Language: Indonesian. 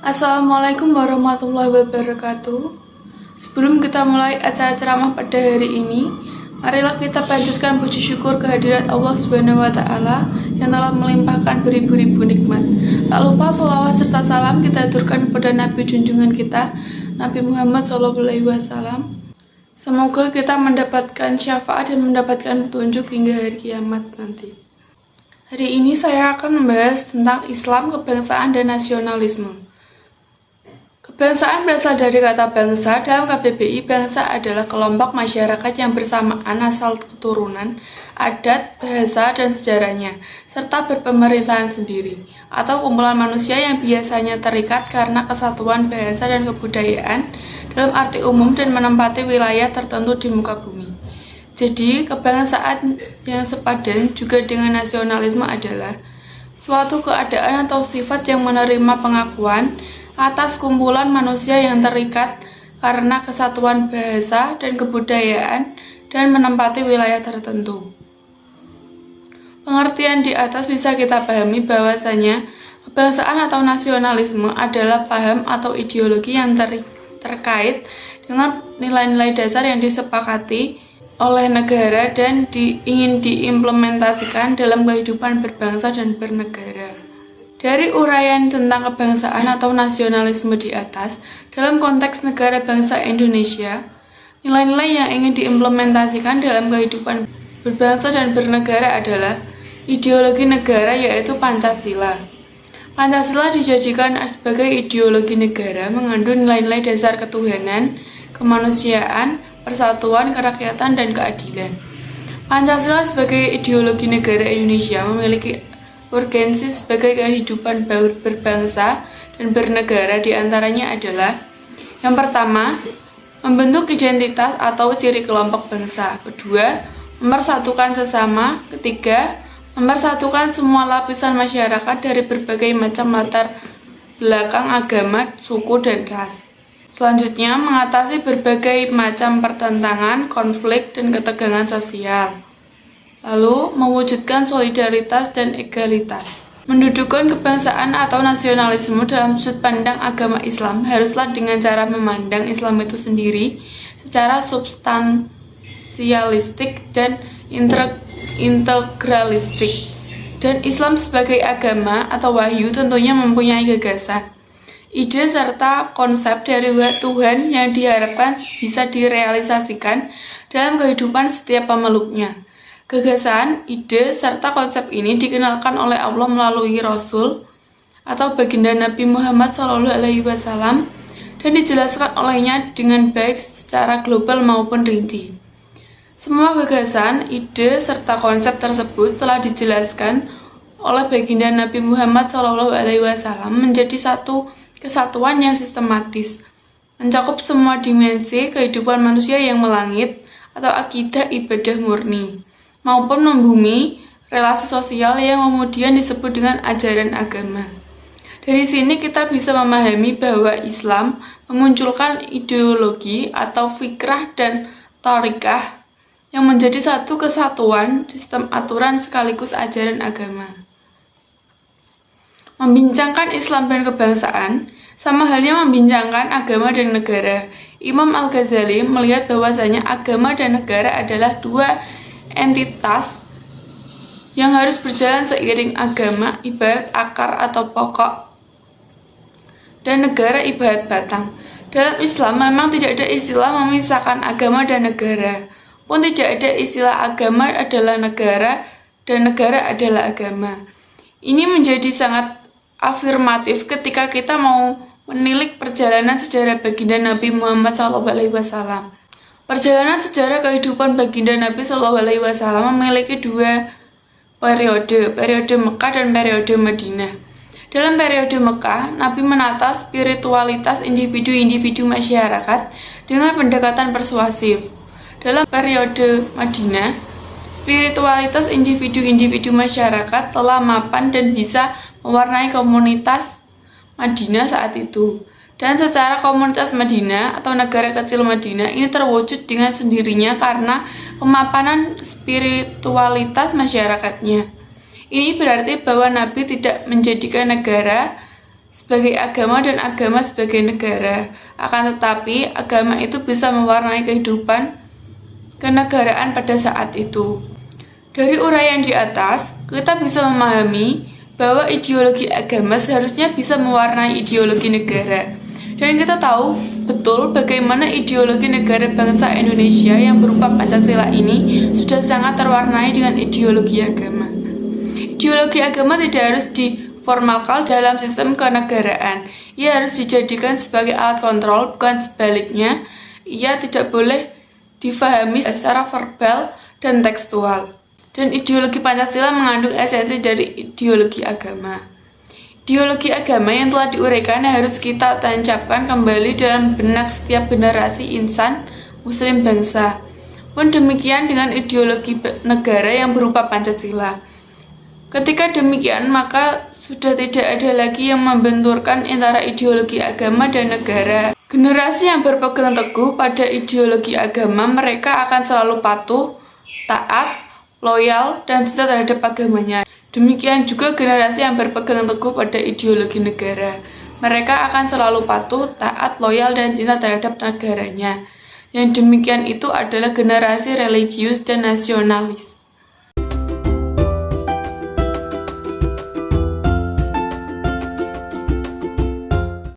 Assalamualaikum warahmatullahi wabarakatuh. Sebelum kita mulai acara ceramah pada hari ini, marilah kita panjatkan puji syukur kehadirat Allah Subhanahu wa Ta'ala yang telah melimpahkan beribu-ribu nikmat. Tak lupa sholawat serta salam kita aturkan kepada Nabi junjungan kita, Nabi Muhammad SAW. Semoga kita mendapatkan syafaat dan mendapatkan petunjuk hingga hari kiamat nanti. Hari ini saya akan membahas tentang Islam, kebangsaan, dan nasionalisme. Kebangsaan berasal dari kata bangsa. Dalam KBBI, bangsa adalah kelompok masyarakat yang bersamaan asal keturunan, adat, bahasa, dan sejarahnya, serta berpemerintahan sendiri, atau kumpulan manusia yang biasanya terikat karena kesatuan bahasa dan kebudayaan dalam arti umum dan menempati wilayah tertentu di muka bumi. Jadi, kebangsaan yang sepadan juga dengan nasionalisme adalah suatu keadaan atau sifat yang menerima pengakuan atas kumpulan manusia yang terikat karena kesatuan bahasa dan kebudayaan dan menempati wilayah tertentu. Pengertian di atas bisa kita pahami bahwasanya kebangsaan atau nasionalisme adalah paham atau ideologi yang terkait dengan nilai-nilai dasar yang disepakati oleh negara dan ingin diimplementasikan dalam kehidupan berbangsa dan bernegara. Dari uraian tentang kebangsaan atau nasionalisme di atas, dalam konteks negara bangsa Indonesia, nilai-nilai yang ingin diimplementasikan dalam kehidupan berbangsa dan bernegara adalah ideologi negara, yaitu Pancasila. Pancasila dijadikan sebagai ideologi negara, mengandung nilai-nilai dasar ketuhanan, kemanusiaan, persatuan, kerakyatan, dan keadilan. Pancasila sebagai ideologi negara Indonesia memiliki urgensi sebagai kehidupan berbangsa dan bernegara, diantaranya adalah: yang pertama, membentuk identitas atau ciri kelompok bangsa. Kedua, mempersatukan sesama. Ketiga, mempersatukan semua lapisan masyarakat dari berbagai macam latar belakang agama, suku, dan ras. Selanjutnya, mengatasi berbagai macam pertentangan, konflik, dan ketegangan sosial. Lalu, mewujudkan solidaritas dan egalitas. Mendudukan kebangsaan atau nasionalisme dalam sudut pandang agama Islam haruslah dengan cara memandang Islam itu sendiri secara substansialistik dan integralistik. Dan Islam sebagai agama atau wahyu tentunya mempunyai gagasan, ide serta konsep dari Tuhan yang diharapkan bisa direalisasikan dalam kehidupan setiap pemeluknya. Gagasan, ide, serta konsep ini dikenalkan oleh Allah melalui Rasul atau baginda Nabi Muhammad SAW dan dijelaskan olehnya dengan baik secara global maupun rinci. Semua gagasan, ide, serta konsep tersebut telah dijelaskan oleh baginda Nabi Muhammad SAW menjadi satu kesatuan yang sistematis, mencakup semua dimensi kehidupan manusia yang melangit atau akidah ibadah murni, maupun membumi relasi sosial yang kemudian disebut dengan ajaran agama. Dari sini kita bisa memahami bahwa Islam memunculkan ideologi atau fikrah dan thariqah yang menjadi satu kesatuan sistem aturan sekaligus ajaran agama. Membincangkan Islam dan kebangsaan sama halnya membincangkan agama dan negara. Imam Al-Ghazali melihat bahwasanya agama dan negara adalah dua entitas yang harus berjalan seiring. Agama ibarat akar atau pokok dan negara ibarat batang. Dalam Islam memang tidak ada istilah memisahkan agama dan negara, pun tidak ada istilah agama adalah negara dan negara adalah agama. Ini menjadi sangat afirmatif ketika kita mau menilik perjalanan sejarah baginda Nabi Muhammad SAW. Perjalanan sejarah kehidupan baginda Nabi SAW memiliki dua periode Mekah dan periode Madinah. Dalam periode Mekah, Nabi menata spiritualitas individu-individu masyarakat dengan pendekatan persuasif. Dalam periode Madinah, spiritualitas individu-individu masyarakat telah mapan dan bisa mewarnai komunitas Madinah saat itu. Dan secara komunitas Madinah atau negara kecil Madinah ini terwujud dengan sendirinya karena kemapanan spiritualitas masyarakatnya. Ini berarti bahwa Nabi tidak menjadikan negara sebagai agama dan agama sebagai negara. Akan tetapi, agama itu bisa mewarnai kehidupan kenegaraan pada saat itu. Dari uraian di atas, kita bisa memahami bahwa ideologi agama seharusnya bisa mewarnai ideologi negara. Dan kita tahu betul bagaimana ideologi negara bangsa Indonesia yang berupa Pancasila ini sudah sangat terwarnai dengan ideologi agama. Ideologi agama tidak harus diformalkan dalam sistem kenegaraan. Ia harus dijadikan sebagai alat kontrol, bukan sebaliknya. Ia tidak boleh difahami secara verbal dan tekstual. Dan ideologi Pancasila mengandung esensi dari ideologi agama. Ideologi agama yang telah diuraikan harus kita tancapkan kembali dalam benak setiap generasi insan muslim bangsa. Pun demikian dengan ideologi negara yang berupa Pancasila. Ketika demikian, maka sudah tidak ada lagi yang membenturkan antara ideologi agama dan negara. Generasi yang berpegang teguh pada ideologi agama, mereka akan selalu patuh, taat, loyal, dan cinta terhadap agamanya. Demikian juga generasi yang berpegang teguh pada ideologi negara. Mereka akan selalu patuh, taat, loyal, dan cinta terhadap negaranya. Yang demikian itu adalah generasi religius dan nasionalis.